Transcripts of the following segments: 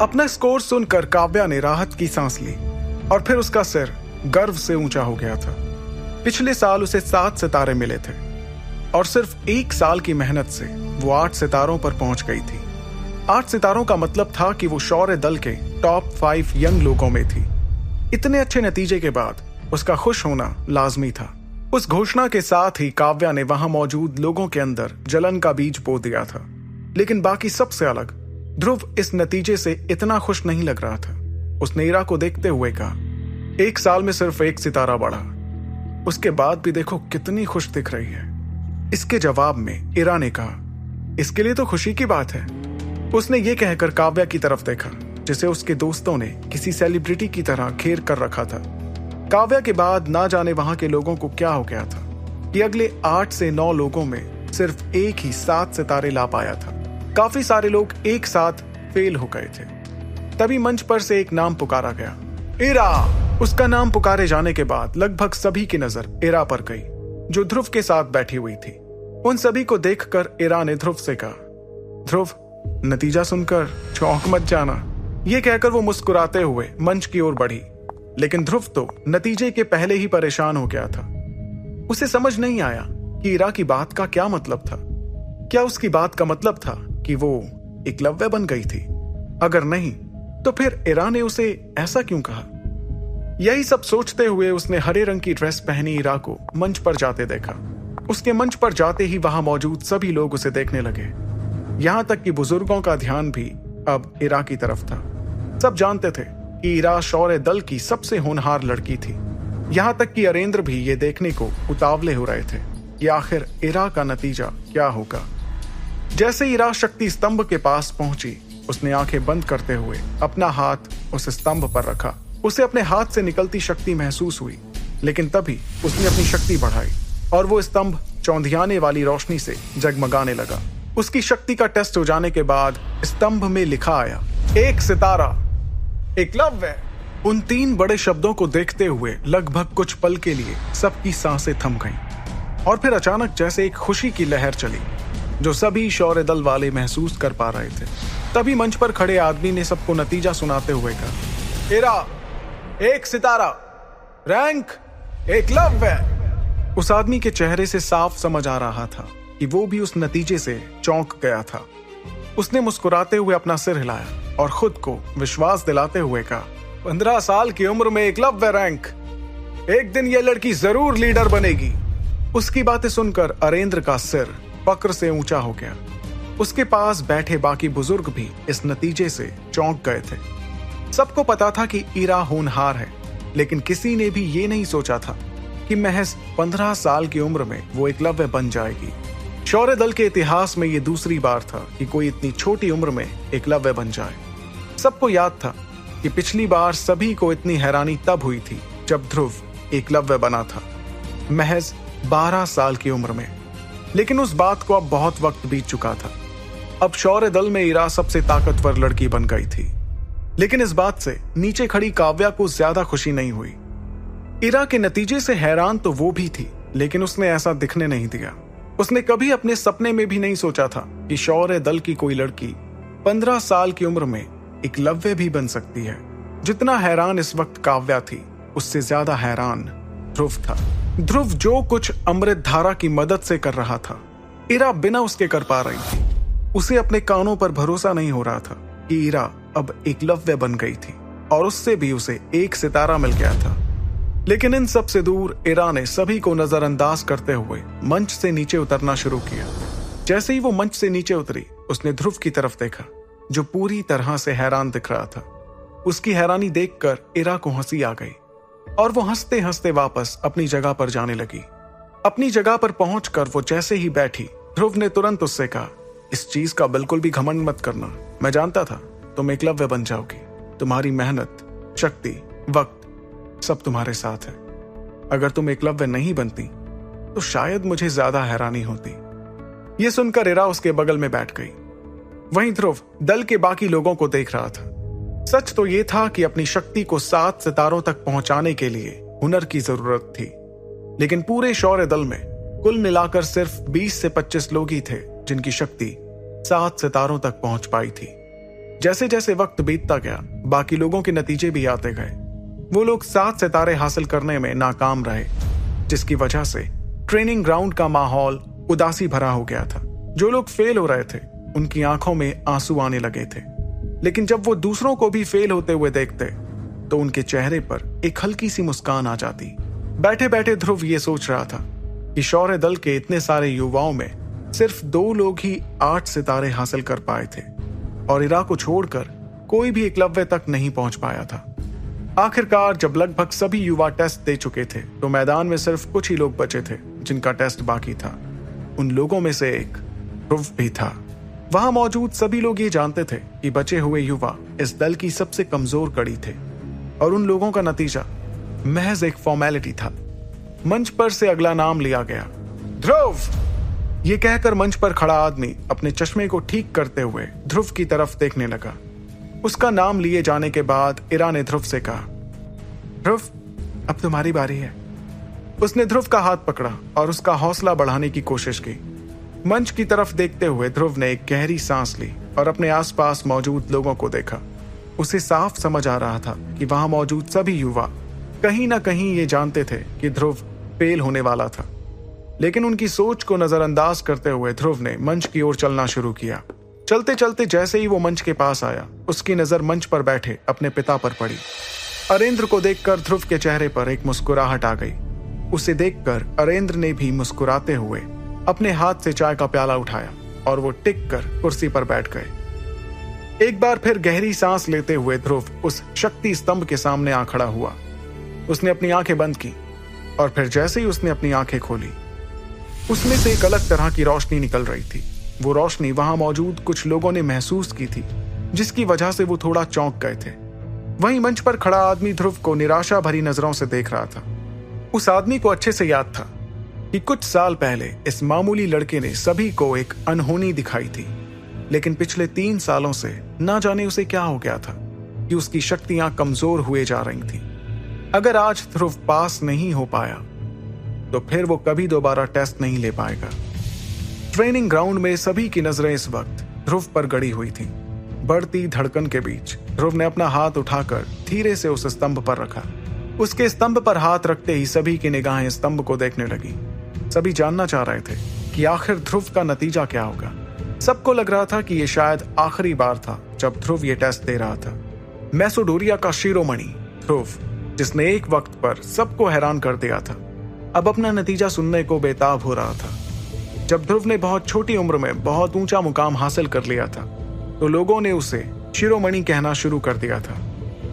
अपना स्कोर सुनकर काव्या ने राहत की सांस ली और फिर उसका सिर गर्व से ऊंचा हो गया था। पिछले साल उसे 7 सितारे मिले थे और सिर्फ 1 साल की मेहनत से वो 8 सितारों पर पहुंच गई थी। 8 सितारों का मतलब था कि वो शौर्य दल के टॉप 5 यंग लोगों में थी। इतने अच्छे नतीजे के बाद उसका खुश होना लाजमी था। उस घोषणा के साथ ही काव्या ने वहां मौजूद लोगों के अंदर जलन का बीज बो दिया था। लेकिन बाकी सबसे अलग ध्रुव इस नतीजे से इतना खुश नहीं लग रहा था। उसने इरा को देखते हुए कहा, 1 साल में सिर्फ 1 सितारा बढ़ा, उसके बाद भी देखो कितनी खुश दिख रही है। इसके जवाब में इरा ने कहा, इसके लिए तो खुशी की बात है। उसने ये कहकर काव्या की तरफ देखा जिसे उसके दोस्तों ने किसी सेलिब्रिटी की तरह घेर कर रखा था। काव्या के बाद ना जाने वहां के लोगों को क्या हो गया था कि अगले 8 से 9 लोगों में सिर्फ एक ही 7 सितारे ला पाया था। काफी सारे लोग एक साथ फेल हो गए थे। तभी मंच पर से एक नाम पुकारा गया, इरा। उसका नाम पुकारे जाने के बाद लगभग सभी की नजर इरा पर गई जो ध्रुव के साथ बैठी हुई थी। उन सभी को देखकर इरा ने ध्रुव से कहा, ध्रुव, नतीजा सुनकर चौंक मत जाना। यह कहकर वो मुस्कुराते हुए मंच की ओर बढ़ी। लेकिन ध्रुव तो नतीजे के पहले ही परेशान हो गया था। उसे समझ नहीं आया कि इरा की बात का क्या मतलब था। क्या उसकी बात का मतलब था कि वो एकलव्य बन गई थी? अगर नहीं तो फिर इरा ने उसे ऐसा क्यों कहा? यही सब सोचते हुए उसने हरे रंग की ड्रेस पहनी इरा को मंच पर जाते देखा। उसके मंच पर जाते ही वहां मौजूद सभी लोग उसे देखने लगे। यहां तक कि बुजुर्गों का ध्यान भी अब इरा की तरफ था। सब जानते थे कि इरा शौर्य दल की सबसे होनहार लड़की थी। यहां तक कि अरेंद्र भी ये देखने को उतावले हो रहे थे कि आखिर इरा का नतीजा क्या होगा। जैसे इरा शक्ति स्तंभ के पास पहुंची, उसने आंखें बंद करते हुए अपना हाथ उस स्तंभ पर रखा। उसे अपने हाथ से निकलती शक्ति महसूस हुई, लेकिन तभी उसने अपनी शक्ति बढ़ाई और वो स्तंभ चौंधियाने वाली रोशनी से जगमगाने लगा। उसकी शक्ति का टेस्ट हो जाने के बाद स्तंभ में लिखा आया, 1 सितारा, एकलव्य। उन 3 बड़े शब्दों को देखते हुए लगभग कुछ पल के लिए सबकी सांसें थम गईं और फिर अचानक जैसे एक खुशी की लहर चली जो सभी शौर्य दल वाले महसूस कर पा रहे थे। तभी मंच पर खड़े आदमी ने सबको नतीजा सुनाते हुए कहा, इरा 1 सितारा, रैंक एकलव्य। उस आदमी के चेहरे से साफ समझ आ रहा था कि वो भी उस नतीजे से चौंक गया था। उसने मुस्कुराते हुए अपना सिर हिलाया और खुद को विश्वास दिलाते हुए कहा, 15 साल की उम्र में एकलव्य रैंक, एक दिन ये लड़की जरूर लीडर बनेगी। उसकी बातें सुनकर अरेंद्र का सिर फक्र से ऊंचा हो गया। उसके पास बैठे बाकी बुजुर्ग भी इस नतीजे से चौंक गए थे। सबको पता था कि इरा होनहार है, लेकिन किसी ने भी ये नहीं सोचा था कि महज 15 साल की उम्र में वो एकलव्य बन जाएगी। शौर्य दल के इतिहास में ये दूसरी बार था कि कोई इतनी छोटी उम्र में एकलव्य बन जाए। सबको याद था कि पिछली बार सभी को इतनी हैरानी तब हुई थी जब ध्रुव एकलव्य बना था, महज 12 साल की उम्र में। लेकिन उस बात को अब बहुत वक्त बीत चुका था। अब शौर्य दल में इरा सबसे ताकतवर लड़की बन गई थी। लेकिन इस बात से नीचे खड़ी काव्या को ज्यादा खुशी नहीं हुई। इरा के नतीजे से हैरान तो वो भी थी, लेकिन उसने ऐसा दिखने नहीं दिया। उसने कभी अपने सपने में भी नहीं सोचा था कि शौर्य दल की कोई लड़की 15 साल की उम्र में एकलव्य भी बन सकती है। जितना हैरान इस वक्त काव्या थी, उससे ज्यादा हैरान ध्रुव था। ध्रुव जो कुछ अमृत धारा की मदद से कर रहा था, इरा बिना उसके कर पा रही थी। उसे अपने कानों पर भरोसा नहीं हो रहा था कि इरा अब एकलव्य बन गई थी और उससे भी उसे 1 सितारा मिल गया था। लेकिन इन सब से दूर इरा ने सभी को नजरअंदाज करते हुए मंच से नीचे उतरना शुरू किया। जैसे ही वो मंच से नीचे उतरी, उसने ध्रुव की तरफ देखा जो पूरी तरह से हैरान दिख रहा था। उसकी हैरानी देखकर इरा को हंसी आ गई और वो हंसते हंसते वापस अपनी जगह पर जाने लगी। अपनी जगह पर पहुंचकर वो जैसे ही बैठी, ध्रुव ने तुरंत उससे कहा, इस चीज का बिल्कुल भी घमंड मत करना। मैं जानता था तुम एकलव्य बन जाओगी। तुम्हारी मेहनत, शक्ति, वक्त सब तुम्हारे साथ है। अगर तुम एकलव्य नहीं बनती तो शायद मुझे ज्यादा हैरानी होती। ये सुनकर इरा उसके बगल में बैठ गई। वहीं ध्रुव दल के बाकी लोगों को देख रहा था। सच तो ये था कि अपनी शक्ति को 7 सितारों तक पहुंचाने के लिए हुनर की जरूरत थी, लेकिन पूरे शौर्य दल में कुल मिलाकर सिर्फ 20 से 25 लोग ही थे जिनकी शक्ति 7 सितारों तक पहुंच पाई थी। जैसे जैसे वक्त बीतता गया, बाकी लोगों के नतीजे भी आते गए। वो लोग 7 सितारे हासिल करने में नाकाम रहे, जिसकी वजह से ट्रेनिंग ग्राउंड का माहौल उदासी भरा हो गया था। जो लोग फेल हो रहे थे उनकी आंखों में आंसू आने लगे थे, लेकिन जब वो दूसरों को भी फेल होते हुए देखते तो उनके चेहरे पर एक हल्की सी मुस्कान आ जाती। बैठे बैठे ध्रुव ये सोच रहा था कि शौर्य दल के इतने सारे युवाओं में सिर्फ 2 लोग ही 8 सितारे हासिल कर पाए थे और इरा को छोड़कर कोई भी एकलव्य तक नहीं पहुंच पाया था। आखिरकार जब लगभग सभी युवा टेस्ट दे चुके थे तो मैदान में सिर्फ कुछ ही लोग बचे थे जिनका टेस्ट बाकी था। उन लोगों में से एक ध्रुव भी था। वहां मौजूद सभी लोग ये जानते थे कि बचे हुए युवा इस दल की सबसे कमजोर कड़ी थे और उन लोगों का नतीजा महज एक फॉर्मेलिटी था। मंच पर से अगला नाम लिया गया, ध्रुव। यह कहकर मंच पर खड़ा आदमी अपने चश्मे को ठीक करते हुए ध्रुव की तरफ देखने लगा। उसका नाम लिए जाने के बाद इरा ने ध्रुव से कहा, ध्रुव, अब तुम्हारी बारी है। उसने ध्रुव का हाथ पकड़ा और उसका हौसला बढ़ाने की कोशिश की। मंच की तरफ देखते हुए ध्रुव ने एक गहरी सांस ली और अपने आसपास मौजूद लोगों को देखा। उसे साफ समझ आ रहा था कि वहां मौजूद सभी युवा कहीं ना कहीं ये जानते थे कि ध्रुव फेल होने वाला था, लेकिन उनकी सोच को नजरअंदाज करते हुए ध्रुव ने मंच की ओर चलना शुरू किया। चलते चलते जैसे ही वो मंच के पास आया, उसकी नजर मंच पर बैठे अपने पिता पर पड़ी। अरेंद्र को देखकर ध्रुव के चेहरे पर एक मुस्कुराहट आ गई। उसे देखकर अरेंद्र ने भी मुस्कुराते हुए अपने हाथ से चाय का प्याला उठाया और वो टिक कर कुर्सी पर बैठ गए। एक बार फिर गहरी सांस लेते हुए ध्रुव उस शक्ति स्तंभ के सामने आ खड़ा हुआ। उसने अपनी आंखें बंद की और फिर जैसे ही उसने अपनी आंखें खोली, उसमें से एक अलग तरह की रोशनी निकल रही थी। वो रोशनी वहां मौजूद कुछ लोगों ने महसूस की थी, जिसकी वजह से वो थोड़ा चौंक गए थे। वहीं मंच पर खड़ा आदमी ध्रुव को निराशा भरी नजरों से देख रहा था। उस आदमी को अच्छे से याद था कि कुछ साल पहले इस मामूली लड़के ने सभी को एक अनहोनी दिखाई थी, लेकिन पिछले 3 सालों से ना जाने उसे क्या हो गया था कि उसकी शक्तियां कमजोर हुए जा रही थी। अगर आज ध्रुव पास नहीं हो पाया तो फिर वो कभी दोबारा टेस्ट नहीं ले पाएगा। ट्रेनिंग ग्राउंड में सभी की नजरें इस वक्त ध्रुव पर गड़ी हुई थी। बढ़ती धड़कन के बीच ध्रुव ने अपना हाथ उठाकर धीरे से उस स्तंभ पर रखा। उसके स्तंभ पर हाथ रखते ही सभी की निगाहें स्तंभ को देखने लगी। सभी जानना चाह रहे थे कि आखिर ध्रुव का नतीजा क्या होगा। सबको लग रहा था कि यह शायद आखिरी बार था जब ध्रुव ये टेस्ट दे रहा था। मैसेडोरिया का शिरोमणि ध्रुव, जिसने एक वक्त पर सबको हैरान कर दिया था, अब अपना नतीजा सुनने को बेताब हो रहा था। जब ध्रुव ने बहुत छोटी उम्र में बहुत ऊंचा मुकाम हासिल कर लिया था तो लोगों ने उसे शिरोमणि कहना शुरू कर दिया था,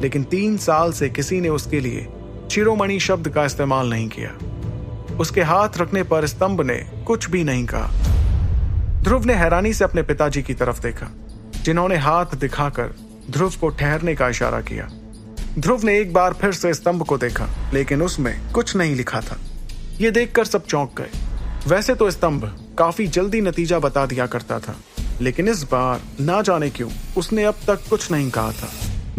लेकिन 3 साल से किसी ने उसके लिए शिरोमणि शब्द का इस्तेमाल नहीं किया। उसके हाथ रखने पर स्तंभ ने कुछ भी नहीं कहा। ध्रुव ने हैरानी से अपने पिताजी की तरफ देखा, जिन्होंने हाथ दिखाकर ध्रुव को ठहरने का इशारा किया। ध्रुव ने एक बार फिर से स्तंभ को देखा, लेकिन उसमें कुछ नहीं लिखा था। यह देखकर सब चौंक गए। वैसे तो स्तंभ काफी जल्दी नतीजा बता दिया करता था, लेकिन इस बार ना जाने क्यों उसने अब तक कुछ नहीं कहा था।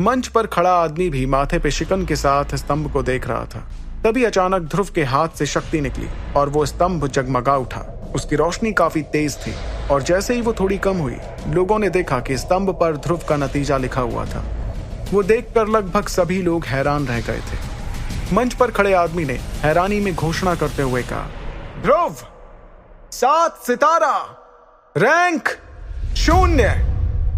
मंच पर खड़ा आदमी भी माथे पे शिकन के साथ स्तंभ को देख रहा था। तभी अचानक ध्रुव के हाथ से शक्ति निकली और वो स्तंभ जगमगा उठा। उसकी रोशनी काफी तेज थी और जैसे ही वो थोड़ी कम हुई, लोगों ने देखा कि स्तंभ पर ध्रुव का नतीजा लिखा हुआ था। वो देखकर लगभग सभी लोग हैरान रह गए थे। मंच पर खड़े आदमी ने हैरानी में घोषणा करते हुए कहा, ध्रुव 7 सितारा, रैंक 0।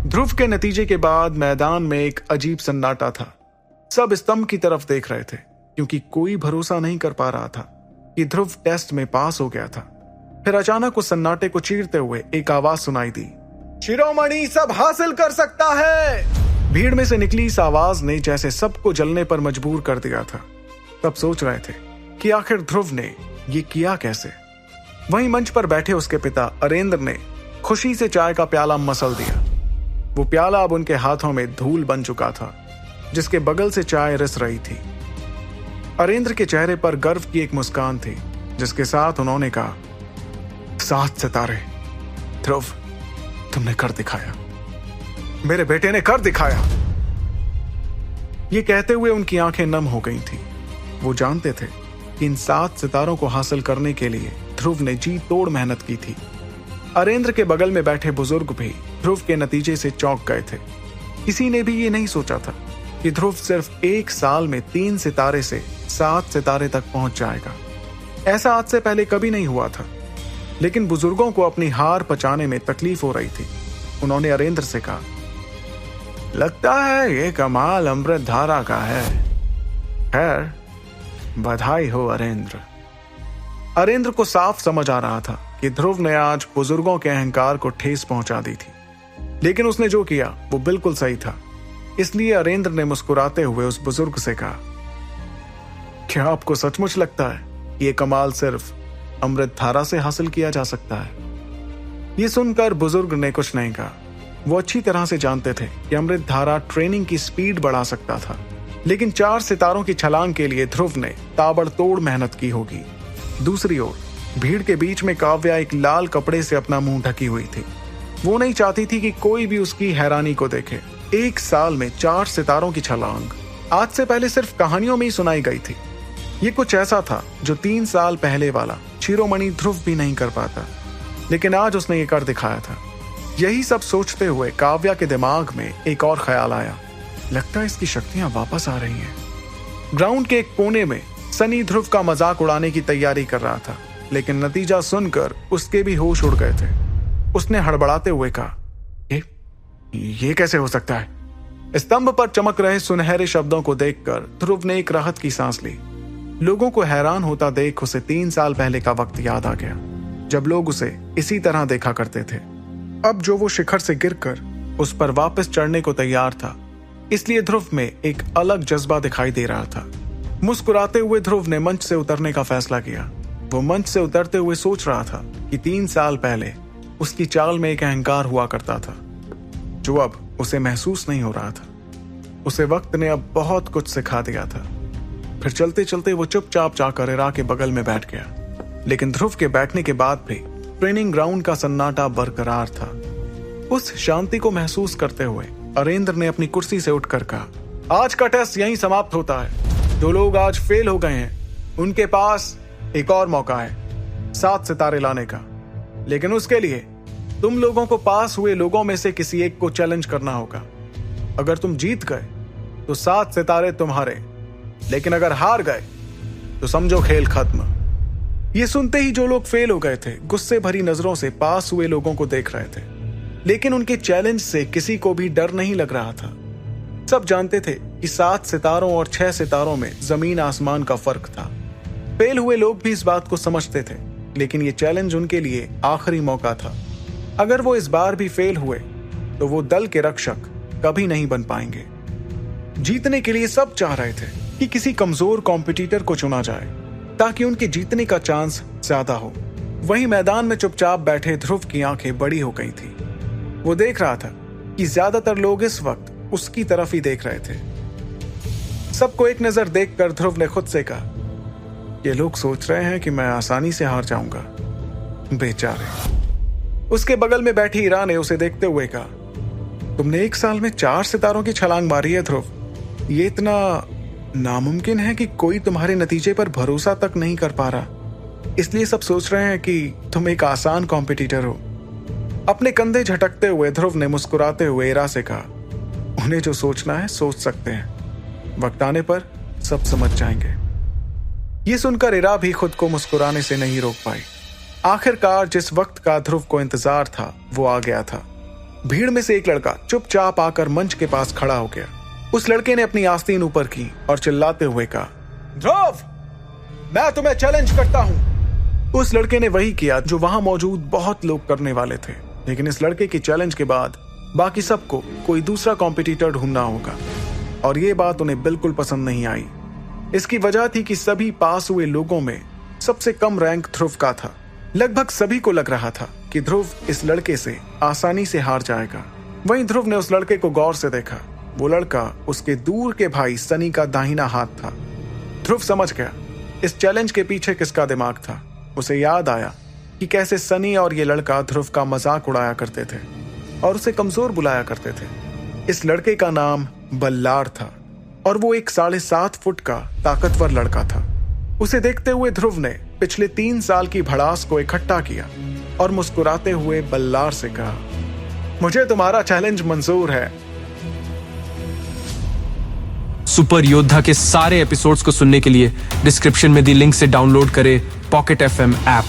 ध्रुव के नतीजे के बाद मैदान में एक अजीब सन्नाटा था। सब स्तंभ की तरफ देख रहे थे, क्योंकि कोई भरोसा नहीं कर पा रहा था कि ध्रुव टेस्ट में पास हो गया था। फिर अचानक उस सन्नाटे को चीरते हुए एक आवाज सुनाई दी, शिरोमणि सब हासिल कर सकता है। भीड़ में से निकली इस आवाज ने जैसे सबको जलने पर मजबूर कर दिया था। सब सोच रहे थे कि आखिर ध्रुव ने ये किया कैसे। वहीं मंच पर बैठे उसके पिता अरेंद्र ने खुशी से चाय का प्याला मसल दिया। वो प्याला अब उनके हाथों में धूल बन चुका था, जिसके बगल से चाय रिस रही थी। अरेंद्र के चेहरे पर गर्व की एक मुस्कान थी, जिसके साथ उन्होंने कहा, 7 सितारे ध्रुव, तुमने कर दिखाया, मेरे बेटे ने कर दिखाया। ये कहते हुए उनकी आंखें नम हो गई थी। वो जानते थे कि इन 7 सितारों को हासिल करने के लिए ध्रुव ने जी तोड़ मेहनत की थी। अरेंद्र के बगल में बैठे बुजुर्ग भी ध्रुव के नतीजे से चौंक गए थे। किसी ने भी ये नहीं सोचा था कि ध्रुव सिर्फ 1 साल में 3 सितारे से 7 सितारे तक पहुंच जाएगा। ऐसा आज से पहले कभी नहीं हुआ था। लेकिन बुजुर्गों को अपनी हार पचाने में तकलीफ हो रही थी। उन्होंने अरेंद्र से कहा, लगता है ये कमाल अमृत धारा का है। खैर, बधाई हो अरेंद्र। अरेंद्र को साफ समझ आ रहा था कि ध्रुव ने आज बुजुर्गों के अहंकार को ठेस पहुंचा दी थी, लेकिन उसने जो किया वो बिल्कुल सही था। इसलिए अरेंद्र ने मुस्कुराते हुए उस बुजुर्ग से कहा, क्या आपको सचमुच लगता है ये कमाल सिर्फ अमृत धारा से हासिल किया जा सकता है? ये सुनकर बुजुर्ग ने कुछ नहीं कहा। वो अच्छी तरह से जानते थे कि अमृत धारा ट्रेनिंग की स्पीड बढ़ा सकता था, लेकिन 4 सितारों की छलांग के लिए ध्रुव ने ताबड़तोड़ मेहनत की होगी। दूसरी ओर भीड़ के बीच में काव्या एक लाल कपड़े से अपना मुंह ढकी हुई थी। वो नहीं चाहती थी कि कोई भी उसकी हैरानी को देखे। 1 साल में 4 सितारों की छलांग आज से पहले सिर्फ कहानियों में ही सुनाई गई थी। ये कुछ ऐसा था जो 3 साल पहले वाला शिरोमणि ध्रुव भी नहीं कर पाता, लेकिन आज उसने ये कर दिखाया था। यही सब सोचते हुए काव्या के दिमाग में एक और ख्याल आया, लगता है इसकी शक्तियां वापस आ रही हैं। ग्राउंड के एक कोने में सनी ध्रुव का मजाक उड़ाने की तैयारी कर रहा था, लेकिन नतीजा सुनकर उसके भी होश उड़ गए थे। उसने हड़बड़ाते हुए कहा, ये कैसे हो सकता है? स्तंभ पर चमक रहे सुनहरे शब्दों को देखकर ध्रुव ने एक राहत की सांस ली। लोगों को हैरान होता देख उसे 3 साल पहले का वक्त याद आ गया, जब लोग उसे इसी तरह देखा करते थे। अब जो वो शिखर से गिरकर उस पर वापस चढ़ने को तैयार था, इसलिए ध्रुव में एक अलग जज्बा दिखाई दे रहा था। मुस्कुराते हुए ध्रुव ने मंच से उतरने का फैसला किया। वो मंच से उतरते हुए सोच रहा था कि 3 साल पहले उसकी चाल में एक अहंकार हुआ करता था, जो अब उसे महसूस नहीं हो रहा था। उसे वक्त ने अब बहुत कुछ सिखा दिया था। फिर चलते चलते वो चुपचाप जाकर इरा के बगल में बैठ गया। लेकिन ध्रुव के बैठने के बाद भी ट्रेनिंग ग्राउंड का सन्नाटा बरकरार था। उस शांति को महसूस करते हुए अरेंद्र ने अपनी कुर्सी से उठकर कहा, आज का टेस्ट यहीं समाप्त होता है। जो लोग आज फेल हो गए हैं उनके पास एक और मौका है 7 सितारे लाने का, लेकिन उसके लिए तुम लोगों को पास हुए लोगों में से किसी एक को चैलेंज करना होगा। अगर तुम जीत गए तो 7 सितारे तुम्हारे, लेकिन अगर हार गए तो समझो खेल खत्म। ये सुनते ही जो लोग फेल हो गए थे गुस्से भरी नजरों से पास हुए लोगों को देख रहे थे, लेकिन उनके चैलेंज से किसी को भी डर नहीं लग रहा था। सब जानते थे कि 7 सितारों और 6 सितारों में जमीन आसमान का फर्क था। फेल हुए लोग भी इस बात को समझते थे, लेकिन ये चैलेंज उनके लिए आखिरी मौका था। अगर वो इस बार भी फेल हुए तो वो दल के रक्षक कभी नहीं बन पाएंगे। जीतने के लिए सब चाह रहे थे कि किसी कमजोर कॉम्पिटिटर को चुना जाए ताकि उनके जीतने का चांस ज्यादा हो। वहीं मैदान में चुपचाप बैठे ध्रुव की आंखें बड़ी हो गई थी। वो देख रहा था कि ज्यादातर लोग इस वक्त उसकी तरफ ही देख रहे थे। सबको एक नजर देखकर ध्रुव ने खुद से कहा, ये लोग सोच रहे हैं कि मैं आसानी से हार जाऊंगा, बेचारे। उसके बगल में बैठी इरा ने उसे देखते हुए कहा, तुमने 1 साल में 4 सितारों की छलांग मारी है ध्रुव। ये इतना नामुमकिन है कि कोई तुम्हारे नतीजे पर भरोसा तक नहीं कर पा रहा, इसलिए सब सोच रहे हैं कि तुम एक आसान कॉम्पिटिटर हो। अपने कंधे झटकते हुए ध्रुव ने मुस्कुराते हुए इरा से कहा, उन्हें जो सोचना है सोच सकते हैं, वक्त आने पर सब समझ जाएंगे। ये सुनकर इरा भी खुद को मुस्कुराने से नहीं रोक पाई। आखिरकार जिस वक्त का ध्रुव को इंतजार था वो आ गया था। भीड़ में से एक लड़का चुपचाप आकर मंच के पास खड़ा हो गया। उस लड़के ने अपनी आस्तीन ऊपर की और चिल्लाते हुए कहा, ध्रुव, मैं तुम्हें चैलेंज करता हूं। उस लड़के ने वही किया जो वहां मौजूद बहुत लोग करने वाले थे, लेकिन इस लड़के की चैलेंज के बाद बाकी सबको कोई दूसरा कॉम्पिटिटर ढूंढना होगा, और ये बात उन्हें बिल्कुल पसंद नहीं आई। इसकी वजह थी कि सभी पास हुए लोगों में सबसे कम रैंक ध्रुव का था। लगभग सभी को लग रहा था कि ध्रुव इस लड़के से आसानी से हार जाएगा। वहीं ध्रुव ने उस लड़के को गौर से देखा। वो लड़का उसके दूर के भाई सनी का दाहिना हाथ था। ध्रुव समझ गया इस चैलेंज के पीछे किसका दिमाग था। उसे याद आया कि कैसे सनी और ये लड़का ध्रुव का मजाक उड़ाया करते थे और उसे कमजोर बुलाया करते थे। इस लड़के का नाम बल्लार था और वो एक 7.5 फुट का ताकतवर लड़का था। उसे देखते हुए ध्रुव ने पिछले 3 साल की भड़ास को इकट्ठा किया और मुस्कुराते हुए बल्लार से कहा, मुझे तुम्हारा चैलेंज मंजूर है। सुपर योद्धा के सारे एपिसोड्स को सुनने के लिए डिस्क्रिप्शन में दी लिंक से डाउनलोड करें पॉकेट FM ऐप।